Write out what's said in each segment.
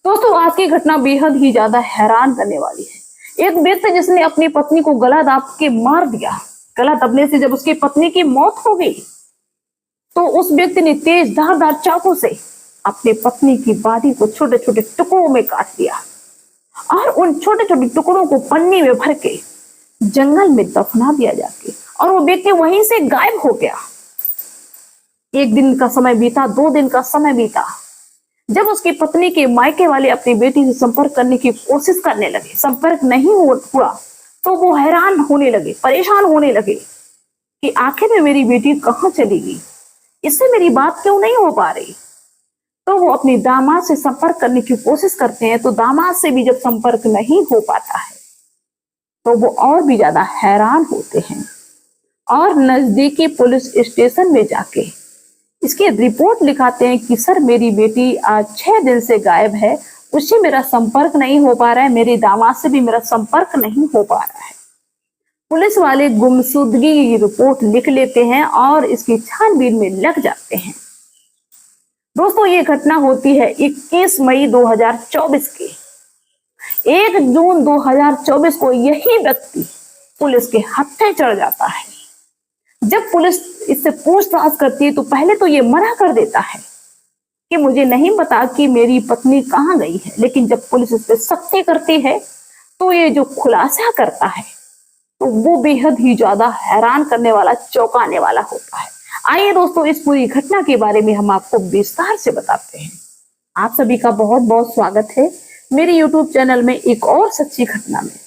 दोस्तों, आज की घटना बेहद ही ज्यादा हैरान करने वाली है। एक व्यक्ति जिसने अपनी पत्नी को गला दाब के मार दिया। गला दबने से जब उसकी पत्नी की मौत हो गई तो उस व्यक्ति ने तेज धारदार चाकू से अपनी पत्नी की बॉडी को छोटे छोटे टुकड़ों में काट दिया और उन छोटे छोटे टुकड़ों को पन्नी में भर के जंगल में दफना दिया जाके, और वो व्यक्ति वहीं से गायब हो गया। एक दिन का समय बीता, 2 दिन का समय बीता। जब उसकी पत्नी के मायके वाले अपनी बेटी से संपर्क करने की कोशिश करने लगे, संपर्क नहीं हुआ तो वो हैरान होने लगे, परेशान होने लगे कि आखिर में मेरी बेटी कहाँ चली गई, इससे मेरी बात क्यों नहीं हो पा रही। तो वो अपने दामाद से संपर्क करने की कोशिश करते हैं, तो दामाद से भी जब संपर्क नहीं हो पाता है तो वो और भी ज्यादा हैरान होते हैं और नजदीकी पुलिस स्टेशन में जाके इसकी रिपोर्ट लिखाते हैं कि सर, मेरी बेटी आज 6 दिन से गायब है, उससे मेरा संपर्क नहीं हो पा रहा है, मेरे दामाद से भी मेरा संपर्क नहीं हो पा रहा है। पुलिस वाले गुमशुदगी की रिपोर्ट लिख लेते हैं और इसकी छानबीन में लग जाते हैं। दोस्तों, ये घटना होती है 21 मई 2024 की। 1 जून 2024 को यही व्यक्ति पुलिस के हत्थे चढ़ जाता है। जब पुलिस इससे पूछताछ करती है तो पहले तो ये मना कर देता है कि मुझे नहीं पता कि मेरी पत्नी कहाँ गई है, लेकिन जब पुलिस इस पे सख्ती करती है तो ये जो खुलासा करता है तो वो बेहद ही ज्यादा हैरान करने वाला, चौंकाने वाला होता है। आइए दोस्तों, इस पूरी घटना के बारे में हम आपको विस्तार से बताते हैं। आप सभी का बहुत बहुत स्वागत है मेरे YouTube चैनल में एक और सच्ची घटना में।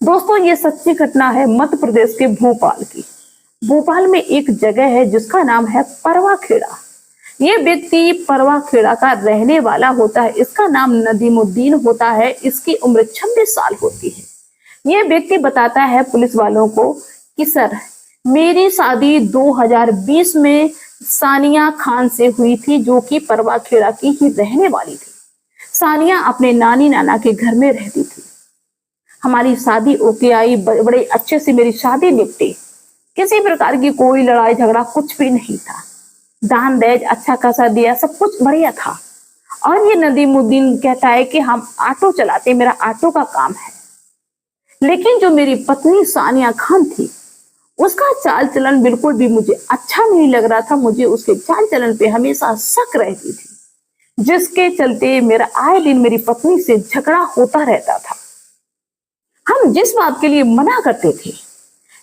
दोस्तों, ये सच्ची घटना है मध्य प्रदेश के भोपाल की। भोपाल में एक जगह है जिसका नाम है परवा खेड़ा। ये व्यक्ति परवा खेड़ा का रहने वाला होता है। इसका नाम नदीमुद्दीन होता है। इसकी उम्र 26 साल होती है। ये व्यक्ति बताता है पुलिस वालों को कि सर, मेरी शादी 2020 में सानिया खान से हुई थी, जो कि परवा खेड़ा की ही रहने वाली थी। सानिया अपने नानी नाना के घर में रहती थी। हमारी शादी ओके आई, बड़े अच्छे से मेरी शादी निपटी। किसी प्रकार की कोई लड़ाई झगड़ा कुछ भी नहीं था। दान दहेज अच्छा खासा दिया, सब कुछ बढ़िया था। और ये नदीमुद्दीन कहता है कि हम ऑटो चलाते, मेरा ऑटो का काम है। लेकिन जो मेरी पत्नी सानिया खान थी, उसका चाल चलन बिल्कुल भी मुझे अच्छा नहीं लग रहा था। मुझे उसके चाल चलन पे हमेशा शक रहती थी, जिसके चलते मेरा आए दिन मेरी पत्नी से झगड़ा होता रहता था। हम जिस बात के लिए मना करते थे,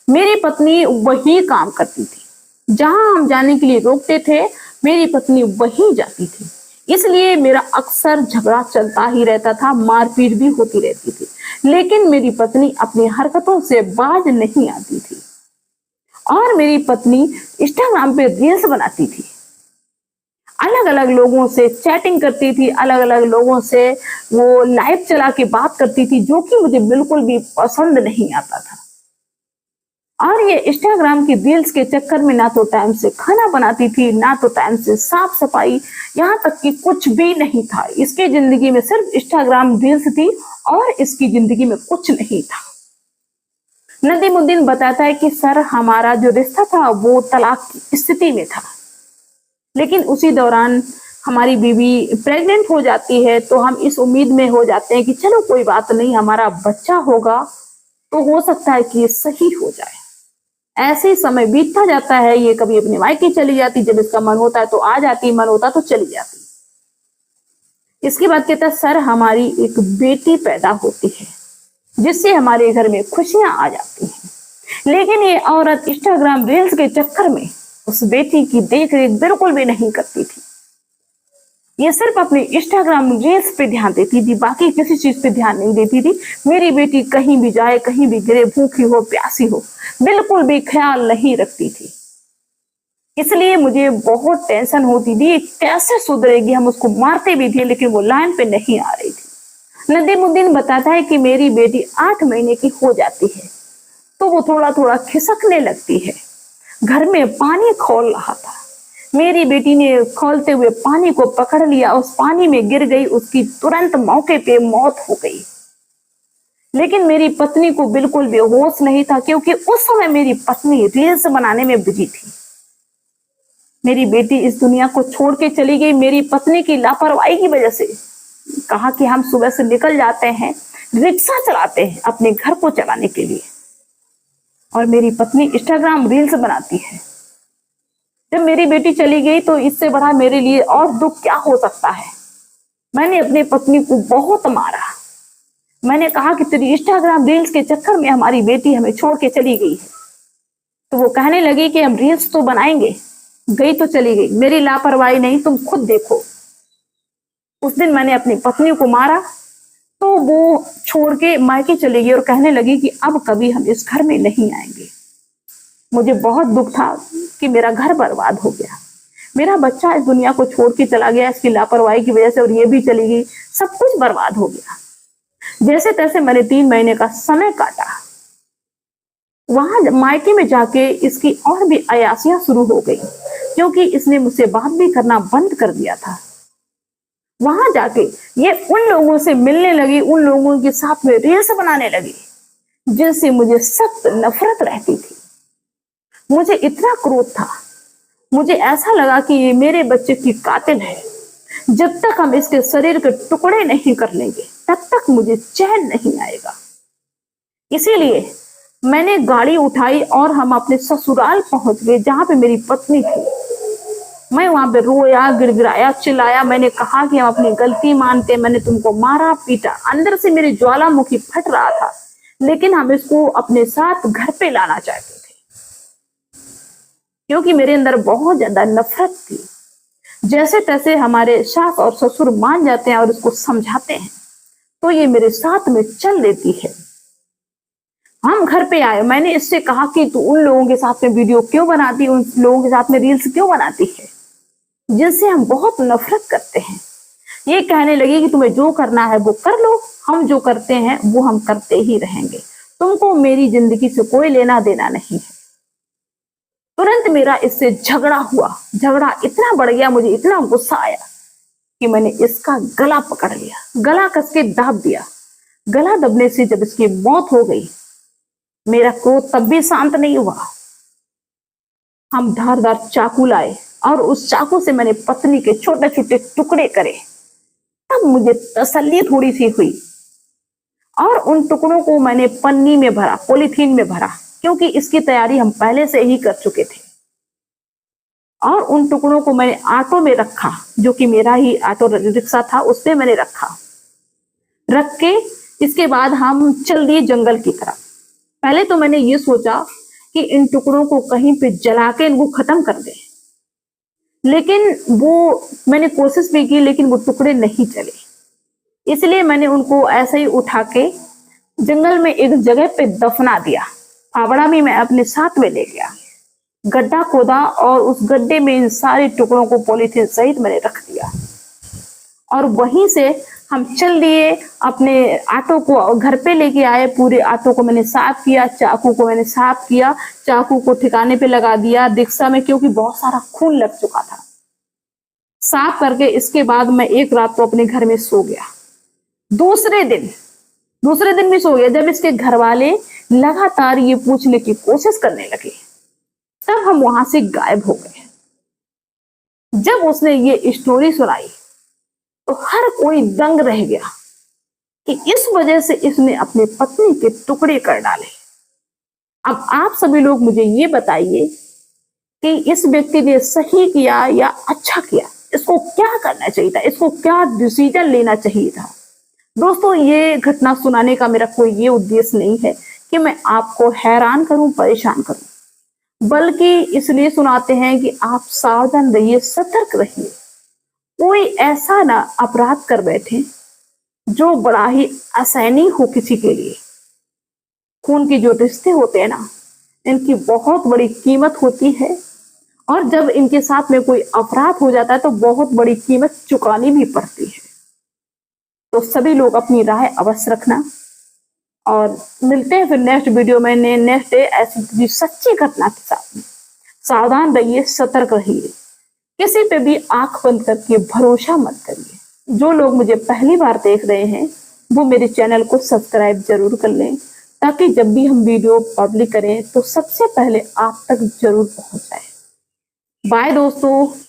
मेरी पत्नी वही काम करती थी। जहां हम जाने के लिए रोकते थे, मेरी पत्नी वही जाती थी। इसलिए मेरा अक्सर झगड़ा चलता ही रहता था, मारपीट भी होती रहती थी। लेकिन मेरी पत्नी अपनी हरकतों से बाज नहीं आती थी। और मेरी पत्नी इंस्टाग्राम पे रील्स बनाती थी, अलग अलग लोगों से चैटिंग करती थी, अलग अलग लोगों से वो लाइव चला के बात करती थी, जो कि मुझे बिल्कुल भी पसंद नहीं आता था। और ये इंस्टाग्राम की रील्स के चक्कर में ना तो टाइम से खाना बनाती थी, ना तो टाइम से साफ सफाई, यहाँ तक कि कुछ भी नहीं था। इसकी जिंदगी में सिर्फ इंस्टाग्राम रील्स थी और इसकी जिंदगी में कुछ नहीं था। नदीमुद्दीन बताता है कि सर, हमारा जो रिश्ता था वो तलाक की स्थिति में था। लेकिन उसी दौरान हमारी बीवी प्रेग्नेंट हो जाती है, तो हम इस उम्मीद में हो जाते हैं कि चलो कोई बात नहीं, हमारा बच्चा होगा तो हो सकता है कि ये सही हो जाए। ऐसे ही समय बीतता जाता है। ये कभी अपने मायके चली जाती, जब इसका मन होता है तो आ जाती, मन होता तो चली जाती। इसके बाद कहता है, सर, हमारी एक बेटी पैदा होती है, जिससे हमारे घर में खुशियां आ जाती हैं। लेकिन ये औरत इंस्टाग्राम रील्स के चक्कर में उस बेटी की देख रेख बिल्कुल भी नहीं करती थी। ये सिर्फ अपने इंस्टाग्राम रील्स पे ध्यान देती थी, बाकी किसी चीज पे ध्यान नहीं देती थी। मेरी बेटी कहीं भी जाए, कहीं भी गिरे, भूखी हो, प्यासी हो, बिल्कुल भी ख्याल नहीं रखती थी। इसलिए मुझे बहुत टेंशन होती थी, कैसे सुधरेगी। हम उसको मारते भी थे, लेकिन वो लाइन पे नहीं आ रही थी। नदीमुद्दीन बताता है कि मेरी बेटी 8 महीने की हो जाती है तो वो थोड़ा थोड़ा खिसकने लगती है। घर में पानी खौल रहा था, मेरी बेटी ने खौलते हुए पानी को पकड़ लिया, उस पानी में गिर गई। उसकी तुरंत मौके पे मौत हो गई। लेकिन मेरी पत्नी को बिल्कुल भी होश नहीं था, क्योंकि उस समय मेरी पत्नी रील्स बनाने में बिजी थी। मेरी बेटी इस दुनिया को छोड़ के चली गई मेरी पत्नी की लापरवाही की वजह से। कहा कि हम सुबह से निकल जाते हैं, रिक्शा चलाते हैं अपने घर को चलाने के लिए, और मेरी पत्नी इंस्टाग्राम रील्स बनाती है। जब मेरी बेटी चली गई तो इससे बड़ा मेरे लिए और दुख क्या हो सकता है। मैंने अपनी पत्नी को बहुत मारा। मैंने कहा कि तेरी इंस्टाग्राम रील्स के चक्कर में हमारी बेटी हमें छोड़ के चली गई है। तो वो कहने लगी कि हम रील्स तो बनाएंगे, गई तो चली गई, मेरी लापरवाही नहीं, तुम खुद देखो। उस दिन मैंने अपनी पत्नी को मारा तो वो छोड़ के मायके चली गई और कहने लगी कि अब कभी हम इस घर में नहीं आएंगे। मुझे बहुत दुख था कि मेरा घर बर्बाद हो गया, मेरा बच्चा इस दुनिया को छोड़ के चला गया इसकी लापरवाही की वजह से, और ये भी चली गई, सब कुछ बर्बाद हो गया। जैसे तैसे मैंने 3 महीने का समय काटा। वहां मायके में जाके इसकी और भी अयासियां शुरू हो गई, क्योंकि इसने मुझसे बात भी करना बंद कर दिया था। वहां जाके ये उन लोगों से मिलने लगी, उन लोगों के साथ में रील्स बनाने लगी जिनसे मुझे सख्त नफरत रहती थी। मुझे इतना क्रोध था, मुझे ऐसा लगा कि ये मेरे बच्चे की कातिल है। जब तक हम इसके शरीर के टुकड़े नहीं कर लेंगे तब तक मुझे चैन नहीं आएगा। इसीलिए मैंने गाड़ी उठाई और हम अपने ससुराल पहुंच गए जहां पे मेरी पत्नी थी। मैं वहां पे रोया, गिड़गिड़ाया, चिल्लाया। मैंने कहा कि हम अपनी गलती मानते, मैंने तुमको मारा पीटा। अंदर से मेरी ज्वालामुखी फट रहा था, लेकिन हम इसको अपने साथ घर पे लाना चाहते थे, क्योंकि मेरे अंदर बहुत ज्यादा नफरत थी। जैसे तैसे हमारे सास और ससुर मान जाते हैं और इसको समझाते हैं तो ये मेरे साथ में चल देती है। हम घर पे आए, मैंने इससे कहा कि तू उन लोगों के साथ में वीडियो क्यों बनाती, उन लोगों के साथ में रील्स क्यों बनाती है जिनसे हम बहुत नफरत करते हैं। ये कहने लगी कि तुम्हें जो करना है वो कर लो, हम जो करते हैं वो हम करते ही रहेंगे, तुमको मेरी जिंदगी से कोई लेना देना नहीं है। तुरंत मेरा इससे झगड़ा हुआ। झगड़ा इतना बढ़ गया, मुझे इतना गुस्सा आया कि मैंने इसका गला पकड़ लिया, गला कस के दाब दिया। गला दबने से जब इसकी मौत हो गई, मेरा क्रोध तब भी शांत नहीं हुआ। हम धारदार चाकू लाए और उस चाकू से मैंने पत्नी के छोटे छोटे टुकड़े करे। तब मुझे तसल्ली थोड़ी सी हुई और उन टुकड़ों को मैंने पन्नी में भरा, पॉलीथीन में भरा, क्योंकि इसकी तैयारी हम पहले से ही कर चुके थे। और उन टुकड़ों को मैंने ऑटो में रखा, जो कि मेरा ही ऑटो रिक्शा था, उसमें मैंने रखा। रख के इसके बाद हम चल दिए जंगल की तरफ। पहले तो मैंने ये सोचा कि इन टुकड़ों को कहीं पे जला के इनको खत्म कर दे, लेकिन वो मैंने कोशिश भी की, लेकिन वो टुकड़े नहीं चले। इसलिए मैंने उनको ऐसे ही उठा के जंगल में एक जगह पे दफना दिया। फावड़ा भी मैं अपने साथ में ले गया, गड्ढा खोदा और उस गड्ढे में इन सारे टुकड़ों को पॉलीथीन सहित मैंने रख दिया। और वहीं से हम चल दिए, अपने ऑटो को घर पे लेके आए। पूरे ऑटो को मैंने साफ किया, चाकू को मैंने साफ किया, चाकू को ठिकाने पे लगा दिया रिक्शा में, क्योंकि बहुत सारा खून लग चुका था। साफ करके इसके बाद मैं एक रात तो अपने घर में सो गया। दूसरे दिन भी सो गया। जब इसके घर वाले लगातार ये पूछने की कोशिश करने लगे, तब हम वहां से गायब हो गए। जब उसने ये स्टोरी सुनाई तो हर कोई दंग रह गया कि इस वजह से इसने अपनी पत्नी के टुकड़े कर डाले। अब आप सभी लोग मुझे ये बताइए कि इस व्यक्ति ने सही किया या अच्छा किया, इसको क्या करना चाहिए था, इसको क्या डिसीजन लेना चाहिए था। दोस्तों, ये घटना सुनाने का मेरा कोई ये उद्देश्य नहीं है कि मैं आपको हैरान करूं, परेशान करूं, बल्कि इसलिए सुनाते हैं कि आप सावधान रहिए, सतर्क रहिए। कोई ऐसा ना अपराध कर बैठे जो बड़ा ही असहनीय हो किसी के लिए। खून के जो रिश्ते होते हैं ना, इनकी बहुत बड़ी कीमत होती है, और जब इनके साथ में कोई अपराध हो जाता है तो बहुत बड़ी कीमत चुकानी भी पड़ती है। तो सभी लोग अपनी राय अवश्य रखना, और मिलते हैं फिर नेक्स्ट वीडियो में नेक्स्ट डे ऐसी सच्ची घटना के साथ में। सावधान रहिए, सतर्क रहिए, किसी पे भी आंख बंद करके भरोसा मत करिए। जो लोग मुझे पहली बार देख रहे हैं वो मेरे चैनल को सब्सक्राइब जरूर कर लें, ताकि जब भी हम वीडियो पब्लिक करें तो सबसे पहले आप तक जरूर पहुंच जाए। बाय दोस्तों।